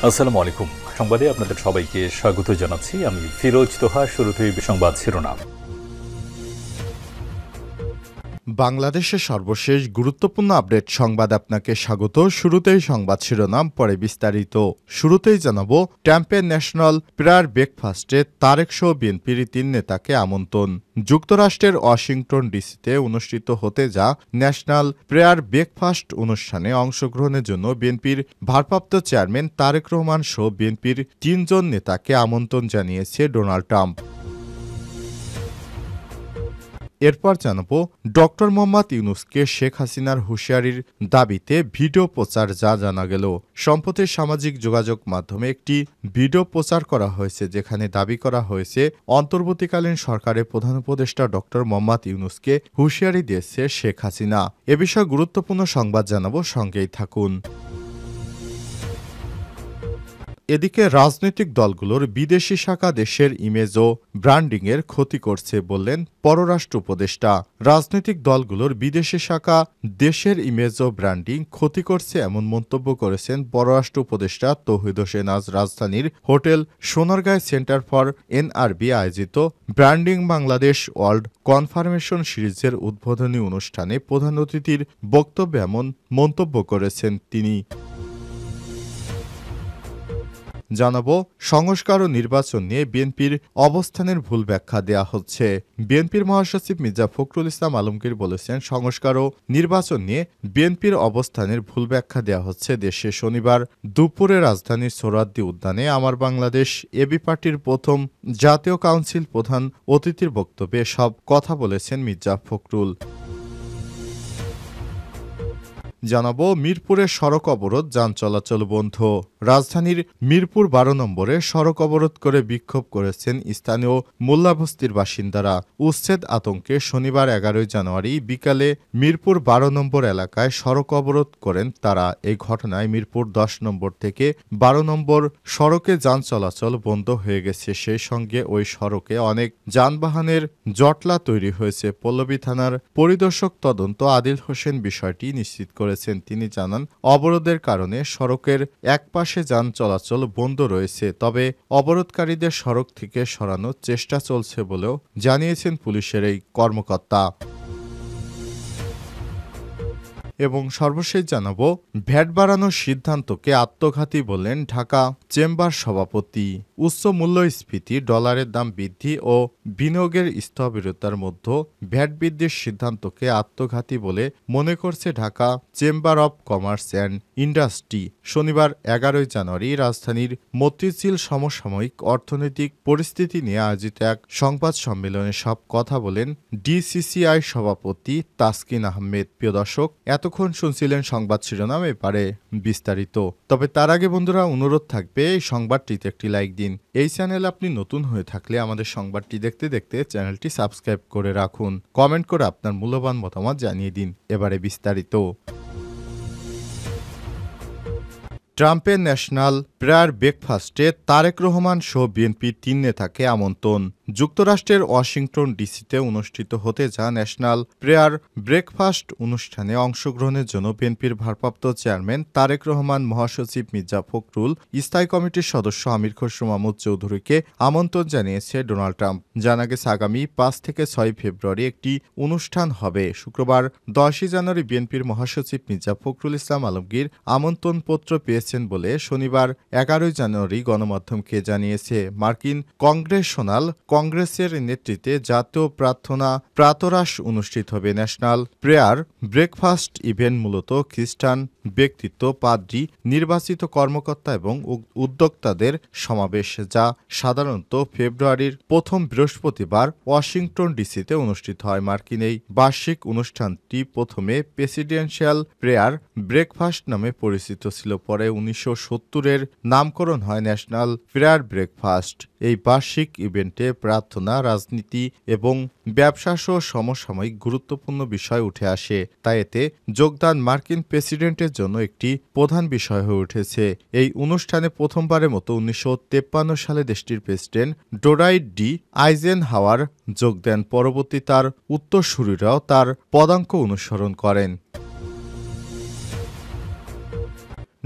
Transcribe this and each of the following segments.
আসসালামু আলাইকুম। সংবাদে আপনাদের সবাইকে স্বাগত জানাচ্ছি। আমি ফিরোজ তোহা। শুরুতেই সংবাদ শিরোনাম। বাংলাদেশের সর্বশেষ গুরুত্বপূর্ণ আপডেট সংবাদ আপনাকে স্বাগত। শুরুতেই সংবাদ শিরোনাম, পরে বিস্তারিত। শুরুতেই জানাবো, ট্রাম্পের ন্যাশনাল প্রেয়ার ব্রেকফাস্টে তারেক সহ বিএনপির ৩ নেতাকে আমন্ত্রণ। যুক্তরাষ্ট্রের ওয়াশিংটন ডিসিতে অনুষ্ঠিত হতে যা ন্যাশনাল প্রেয়ার ব্রেকফাস্ট অনুষ্ঠানে অংশগ্রহণের জন্য বিএনপির ভারপ্রাপ্ত চেয়ারম্যান তারেক রহমান সহ বিএনপির ৩ জন নেতাকে আমন্ত্রণ জানিয়েছে ডোনাল্ড ট্রাম্প। এরপর জানাবো, ডক্টর মোহাম্মদ ইউনূসকে শেখ হাসিনার হুঁশিয়ারির দাবিতে ভিডিও প্রচার যা জানা গেল। সম্প্রতি সামাজিক যোগাযোগ মাধ্যমে একটি ভিডিও প্রচার করা হয়েছে, যেখানে দাবি করা হয়েছে অন্তর্বর্তীকালীন সরকারের প্রধান উপদেষ্টা ডক্টর মোহাম্মদ ইউনূসকে হুঁশিয়ারি দিয়েছে শেখ হাসিনা। এ বিষয়ে গুরুত্বপূর্ণ সংবাদ জানাবো, সঙ্গেই থাকুন। এদিকে রাজনৈতিক দলগুলোর বিদেশি শাখা দেশের ইমেজ ও ব্র্যান্ডিংয়ের ক্ষতি করছে বললেন পররাষ্ট্র উপদেষ্টা। রাজনৈতিক দলগুলোর বিদেশি শাখা দেশের ইমেজ ও ব্র্যান্ডিং ক্ষতি করছে এমন মন্তব্য করেছেন পররাষ্ট্র উপদেষ্টা তৌহিদ হোসেন আজ রাজধানীর হোটেল সোনারগাঁয় সেন্টার ফর এনআরবি আয়োজিত ব্র্যান্ডিং বাংলাদেশ ওয়ার্ল্ড কনফার্মেশন সিরিজের উদ্বোধনী অনুষ্ঠানে প্রধান অতিথির বক্তব্যে এমন মন্তব্য করেছেন তিনি। জানাবো, সংস্কার ও নির্বাচন নিয়ে বিএনপির অবস্থানের ভুল ব্যাখ্যা দেয়া হচ্ছে। বিএনপির মহাসচিব মির্জা ফখরুল ইসলাম আলমগীর বলেছেন, সংস্কার ও নির্বাচন নিয়ে বিএনপির অবস্থানের ভুল ব্যাখ্যা দেয়া হচ্ছে। দেশে শনিবার দুপুরে রাজধানীর সোহরাওয়ার্দী উদ্যানে আমার বাংলাদেশ এবি পার্টির প্রথম জাতীয় কাউন্সিল প্রধান অতিথির বক্তব্যে সব কথা বলেছেন মির্জা ফখরুল। জানাবো, মিরপুরের সড়ক অবরোধ, যান চলাচল বন্ধ। রাজধানীর মিরপুর ১২ নম্বরে সড়ক অবরোধ করে বিক্ষোভ করেছেন স্থানীয় মোল্লাবস্তির বাসিন্দারা। উচ্ছেদ আতঙ্কে শনিবার ১১ জানুয়ারি বিকালে মিরপুর ১২ নম্বর এলাকায় সড়ক অবরোধ করেন তারা। এই ঘটনায় মিরপুর ১০ নম্বর থেকে ১২ নম্বর সড়কে যান চলাচল বন্ধ হয়ে গেছে। সেই সঙ্গে ওই সড়কে অনেক যানবাহনের জটলা তৈরি হয়েছে। পল্লবী থানার পরিদর্শক তদন্ত আদিল হোসেন বিষয়টি নিশ্চিত করেছেন। তিনি জানান, অবরোধের কারণে সড়কের এক পাশে যান চলাচল বন্ধ রয়েছে, তবে অবরোধকারীদের সড়ক থেকে সরানোর চেষ্টা চলছে বলেও জানিয়েছেন পুলিশের এই কর্মকর্তা। এবং সর্বশেষ জানাবো, ভ্যাট বাড়ানোর সিদ্ধান্তকে আত্মঘাতী বললেন ঢাকা চেম্বার সভাপতি। উচ্চ মূল্যস্ফীতি, ডলারের দাম বৃদ্ধি ও বিনিয়োগের স্থবিরতার মধ্যে ভ্যাট বৃদ্ধির সিদ্ধান্তকে আত্মঘাতী বলে মনে করছে Dhaka chamber of commerce and industry. শনিবার ১১ জানুয়ারি রাজধানীর মতিঝিল সমসাময়িক অর্থনৈতিক পরিস্থিতি নিয়ে আয়োজিত এক সংবাদ সম্মেলনে সব কথা বলেন ডিসিসিআই সভাপতি তাসকিন আহমেদ। প্রিয় দর্শক, এতক্ষণ শুনছিলেন সংবাদ শিরোনাম, এবারে বিস্তারিত। তবে তার আগে বন্ধুরা, অনুরোধ থাকবে এই সংবাদটিতে একটি লাইক দিন। এই চ্যানেলে আপনি নতুন হয়ে থাকলে আমাদের সংবাদটি দেখতে দেখতে চ্যানেলটি সাবস্ক্রাইব করে রাখুন। কমেন্ট করে আপনার মূল্যবান মতামত জানিয়ে দিন। এবারে বিস্তারিত। ট্রাম্পের ন্যাশনাল প্রেয়ার ব্রেকফাস্টে তারেক রহমান সহ বিএনপির ৩ নেতাকে আমন্ত্রণ। যুক্তরাষ্ট্রের ওয়াশিংটন ডিসিতে অনুষ্ঠিত হতে যা ন্যাশনাল প্রেয়ার ব্রেকফাস্ট অনুষ্ঠানে অংশগ্রহণের জন্য বিএনপির ভারপ্রাপ্ত চেয়ারম্যান তারেক রহমান, মহাসচিব মির্জা ফখরুল, স্থায়ী কমিটির সদস্য আমির খসরু মাহমুদ চৌধুরীকে আমন্ত্রণ জানিয়েছে ডোনাল্ড ট্রাম্প। জানা গেছে, আগামী ৫ থেকে ৬ ফেব্রুয়ারি একটি অনুষ্ঠান হবে। শুক্রবার ১০ জানুয়ারি বিএনপির মহাসচিব মির্জা ফখরুল ইসলাম আলমগীর আমন্ত্রণপত্র পেয়েছেন বলে শনিবার ১১ জানুয়ারি গণমাধ্যমকে জানিয়েছে। মার্কিন কংগ্রেশনাল কংগ্রেসের নেতৃত্বে জাতীয় প্রাতরাশ অনুষ্ঠিত হবে। ন্যাশনাল প্রেয়ার ব্রেকফাস্ট ইভেন্ট মূলত খ্রিস্টান ব্যক্তিত্ব, পাদ্রী, নির্বাচিত কর্মকর্তা এবং উদ্যোক্তাদের সমাবেশ, যা সাধারণত ফেব্রুয়ারির প্রথম বৃহস্পতিবার ওয়াশিংটন ডিসিতে অনুষ্ঠিত হয়। মার্কিন এই বার্ষিক অনুষ্ঠানটি প্রথমে প্রেসিডেন্সিয়াল প্রেয়ার ব্রেকফাস্ট নামে পরিচিত ছিল। পরে ১৯৭০-এর নামকরণ হয় ন্যাশনাল প্রেয়ার ব্রেকফাস্ট। এই বার্ষিক ইভেন্টে প্রার্থনা, রাজনীতি এবং ব্যবসাসহ সমসাময়িক গুরুত্বপূর্ণ বিষয় উঠে আসে। তাই এতে যোগদান মার্কিন প্রেসিডেন্টের জন্য একটি প্রধান বিষয় হয়ে উঠেছে। এই অনুষ্ঠানে প্রথমবারের মতো ১৯৫৩ সালে দেশটির প্রেসিডেন্ট ডোনাল্ড ডি আইজেনহাওয়ার যোগ দেন। পরবর্তী তার উত্তরসূরিরাও তার পদাঙ্ক অনুসরণ করেন।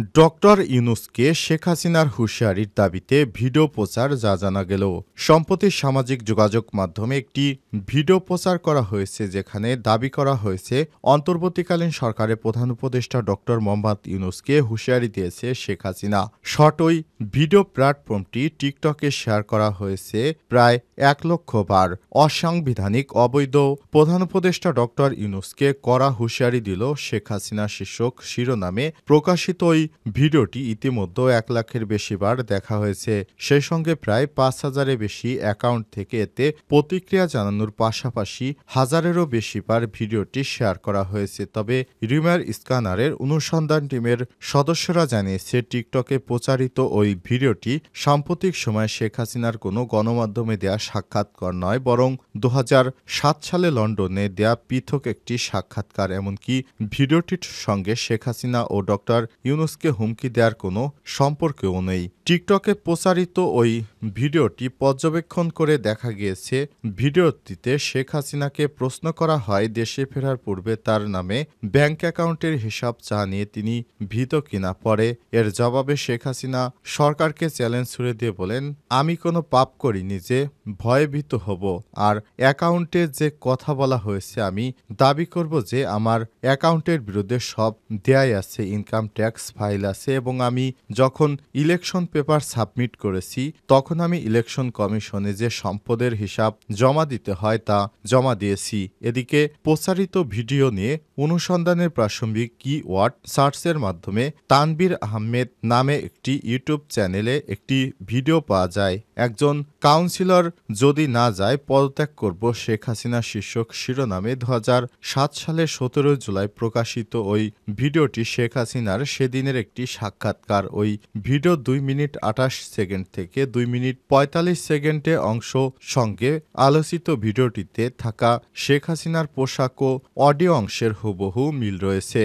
ডক্টর ইউনূসকে শেখ হাসিনার হুঁশিয়ারির দাবিতে ভিডিও প্রচার যা জানা গেল। সম্প্রতি সামাজিক যোগাযোগ মাধ্যমে একটি ভিডিও প্রচার করা হয়েছে যেখানে দাবি করা হয়েছে অন্তর্বর্তীকালীন সরকারের প্রধান উপদেষ্টা ডক্টর মোহাম্মদ ইউনূসকে হুঁশিয়ারি দিয়েছে শেখ হাসিনা। শর্ট ওই ভিডিও প্ল্যাটফর্মটি টিকটকে শেয়ার করা হয়েছে প্রায় 1 লক্ষ বার। অসাংবিধানিক অবৈধ প্রধান উপদেষ্টা ডক্টর ইউনূসকে কড়া হুঁশিয়ারি দিল শেখ হাসিনা শীর্ষক শিরোনামে প্রকাশিত ওই ভিডিওটি ইতিমধ্যে 1 লাখের বেশি বার দেখা হয়েছে। সেই সঙ্গে প্রায় 5,000-এর বেশি অ্যাকাউন্ট থেকে এতে প্রতিক্রিয়া জানানোর পাশাপাশি হাজারেরও বেশি বার ভিডিওটি শেয়ার করা হয়েছে। তবে রিমার স্ক্যানারের অনুসন্ধান টিমের সদস্যরা জানিয়েছে টিকটকে প্রচারিত ওই ভিডিওটি সাম্প্রতিক সময়ে শেখ হাসিনার কোনো গণমাধ্যমে দেয়া সাক্ষাৎকার নয়, বরং 2007 সালে লন্ডনে দেয়া পৃথক একটি সাক্ষাৎকার। এমনকি ভিডিওটির সঙ্গে শেখ হাসিনা ও ডক্টর ইউনূসকে হুমকি দেওয়ার কোনো সম্পর্কও নেই। টিকটকে প্রচারিত ওই ভিডিওটি পর্যবেক্ষণ করে দেখা গিয়েছে, ভিডিওটিতে শেখ হাসিনাকে প্রশ্ন করা হয় দেশে ফেরার পূর্বে তার নামে ব্যাংক অ্যাকাউন্টের হিসাব চা নিয়ে তিনি ভীত কিনা। পরে এর জবাবে শেখ হাসিনা সরকারকে চ্যালেঞ্জ ছুড়ে দিয়ে বলেন, আমি কোনো পাপ করিনি যে ভয়ভীত হব, আর অ্যাকাউন্টে যে কথা বলা হয়েছে আমি দাবি করব যে আমার অ্যাকাউন্টের বিরুদ্ধে সব দেয়াই আছে, ইনকাম ট্যাক্স ফাইল আছে এবং আমি যখন ইলেকশন পেপার সাবমিট করেছি তখন আমি ইলেকশন কমিশনে যে সম্পদের হিসাব জমা দিতে হয় তা জমা দিয়েছি। এদিকে প্রচারিত ভিডিও নিয়ে অনুসন্ধানের প্রাসঙ্গিক কিওয়ার্ড সার্চের মাধ্যমে তানবীর আহমেদ নামে একটি ইউটিউব চ্যানেলে একটি ভিডিও পাওয়া যায়। একজন কাউন্সিলর যদি না যায় পদত্যাগ করব শেখ হাসিনা শীর্ষক শিরোনামে 2007 সালের 17 জুলাই প্রকাশিত ওই ভিডিওটি শেখ হাসিনার সেদিনের একটি সাক্ষাৎকার। ওই ভিডিও 2 মিনিট 28 সেকেন্ড থেকে 2 মিনিট 45 সেকেন্ডে অংশ। সঙ্গে আলোচিত ভিডিওটিতে থাকা শেখ হাসিনার পোশাক ও অডিও অংশের হুবহু মিল রয়েছে।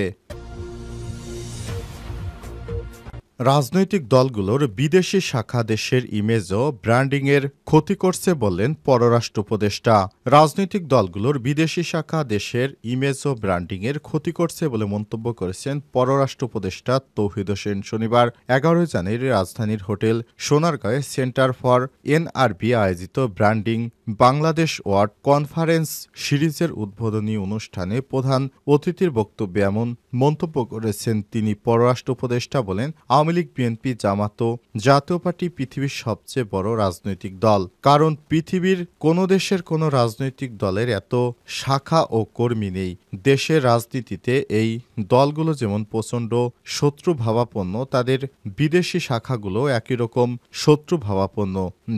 রাজনৈতিক দলগুলোর বিদেশি শাখা দেশের ইমেজ ও ব্র্যান্ডিংয়ের ক্ষতি করছে বললেন পররাষ্ট্র উপদেষ্টা। রাজনৈতিক দলগুলোর বিদেশি শাখা দেশের ইমেজ ও ব্র্যান্ডিংয়ের ক্ষতি করছে বলে মন্তব্য করেছেন পররাষ্ট্র উপদেষ্টা তৌহিদ হোসেন। শনিবার 11 জানুয়ারি রাজধানীর হোটেল সোনারগাঁয়ে সেন্টার ফর এনআরবি আয়োজিত ব্র্যান্ডিং বাংলাদেশ ওয়ার্ড কনফারেন্স সিরিজের উদ্বোধনী অনুষ্ঠানে প্রধান অতিথির বক্তব্যে এমন মন্তব্য করেছেন তিনি। পররাষ্ট্র উপদেষ্টা বলেন, আওয়ামী লীগ, বিএনপি, জামাত ও জাতীয় পার্টি পৃথিবীর সবচেয়ে বড় রাজনৈতিক দল। কারণ পৃথিবীর কোনো দেশের কোনো রাজনৈতিক দলের এত শাখা ও কর্মী নেই। দেশের রাজনীতিতে এই দলগুলো যেমন প্রচণ্ড শত্রুভাবাপন্ন, তাদের বিদেশি শাখাগুলো একই রকম শত্রুভাবাপন্ন,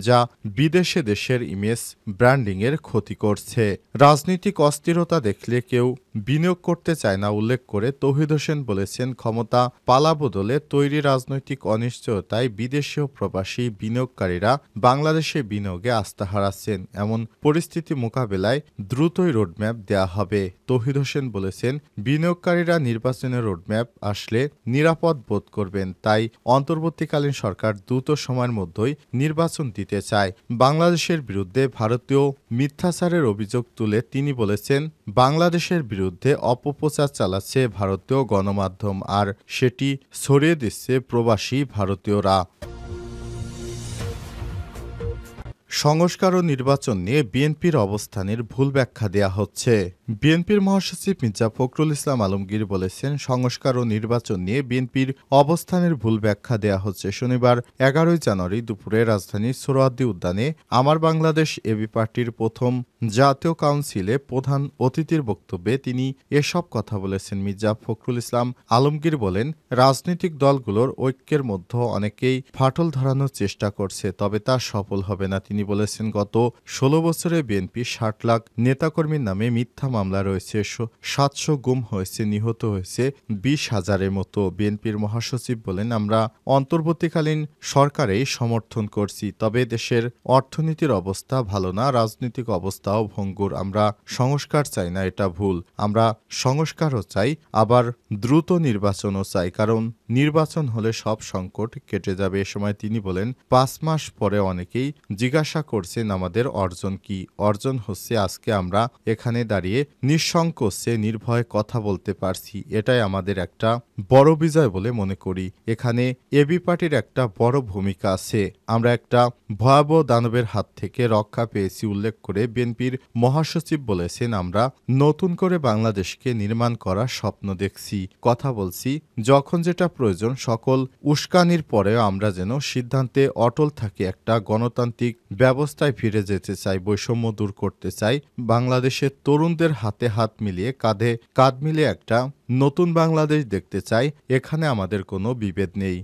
যা বিদেশে দেশের ইমেজ ব্র্যান্ডিংয়ের ক্ষতি করছে। রাজনৈতিক অস্থিরতা দেখলে কেউ বিনিয়োগ করতে চায় না উল্লেখ করে তৌহিদ হোসেন বলেছেন, ক্ষমতা পালাবদলে তৈরি রাজনৈতিক অনিশ্চয়তায় বিদেশি ও প্রবাসী বিনিয়োগকারীরা বাংলাদেশে বিনিয়োগে আস্থা হারাচ্ছেন। এমন পরিস্থিতি মোকাবেলায় দ্রুতই রোডম্যাপ দেয়া হবে। তৌহিদ হোসেন বলেছেন, বিনিয়োগকারীরা নির্বাচনের রোডম্যাপ আসলে নিরাপদ বোধ করবেন, তাই অন্তর্বর্তীকালীন সরকার দ্রুত সময়ের মধ্যেই নির্বাচন দিতে চায়। বাংলাদেশের বিরুদ্ধে ভারতীয় মিথ্যাচারের অভিযোগ তুলে তিনি বলেছেন, বাংলাদেশের বিরুদ্ধে অপপ্রচার চালাচ্ছে ভারতীয় গণমাধ্যম, আর সেটি ছড়িয়ে দিচ্ছে প্রবাসী ভারতীয়রা। সংস্কার ও নির্বাচন নিয়ে বিএনপির অবস্থানের ভুল ব্যাখ্যা দেয়া হচ্ছে। বিএনপির মহাসচিব মির্জা ফখরুল ইসলাম আলমগীর বলেছেন, সংস্কার ও নির্বাচন নিয়ে বিএনপির অবস্থানের ভুল ব্যাখ্যা দেয়া হচ্ছে। শনিবার 11 জানুয়ারি দুপুরে রাজধানীর সোহরাওয়ার্দী উদ্যানে আমার বাংলাদেশ এবি পার্টির প্রথম জাতীয় কাউন্সিলে প্রধান অতিথির বক্তব্যে তিনি এসব কথা বলেছেন। মির্জা ফখরুল ইসলাম আলমগীর বলেন, রাজনৈতিক দলগুলোর ঐক্যের মধ্যে অনেকেই ফাটল ধরানোর চেষ্টা করছে, তবে তা সফল হবে না। তিনি বলেছেন, গত 16 বছরে বিএনপি 60 লাখ নেতাকর্মীর নামে মিথ্যা মামলা রয়েছে, 700 গুম হয়েছে, নিহত হয়েছে 20,000-এর মতো। বিএনপির মহাসচিব বলেন, আমরা অন্তর্বর্তীকালীন সরকারেই সমর্থন করছি, তবে দেশের অর্থনীতির অবস্থা ভালো না, রাজনৈতিক অবস্থাও ভঙ্গুর। আমরা সংস্কার চাই না, এটা ভুল। আমরা সংস্কারও চাই, আবার দ্রুত নির্বাচনও চাই, কারণ নির্বাচন হলে সব সংকট কেটে যাবে। এ সময় তিনি বলেন, 5 মাস পরে অনেকেই জিজ্ঞাসা করছেন আমাদের অর্জন কি। অর্জন হচ্ছে আজকে আমরা এখানে দাঁড়িয়ে নিঃসংকোচে নির্ভয়ে কথা বলতে পারছি, এটাই আমাদের একটা বড় বিজয় বলে মনে করি। এখানে এবি পার্টির একটা বড় ভূমিকা আছে। আমরা একটা ভয়াবহ দানবের হাত থেকে রক্ষা পেয়েছি উল্লেখ করে বিএনপির মহাসচিব বলেছেন, আমরা নতুন করে বাংলাদেশকে নির্মাণ করার স্বপ্ন দেখছি, কথা বলছি। যখন যেটা প্রয়োজন সকল উস্কানির পরেও আমরা যেন সিদ্ধান্তে অটল থাকি, একটা গণতান্ত্রিক ব্যবস্থায় ফিরে যেতে চাই, বৈষম্য দূর করতে চাই, বাংলাদেশের তরুণদের হাতে হাত মিলিয়ে কাঁধে কাঁধ মিলিয়ে একটা নতুন বাংলাদেশ দেখতে চাই। এখানে আমাদের কোনো বিভেদ নেই।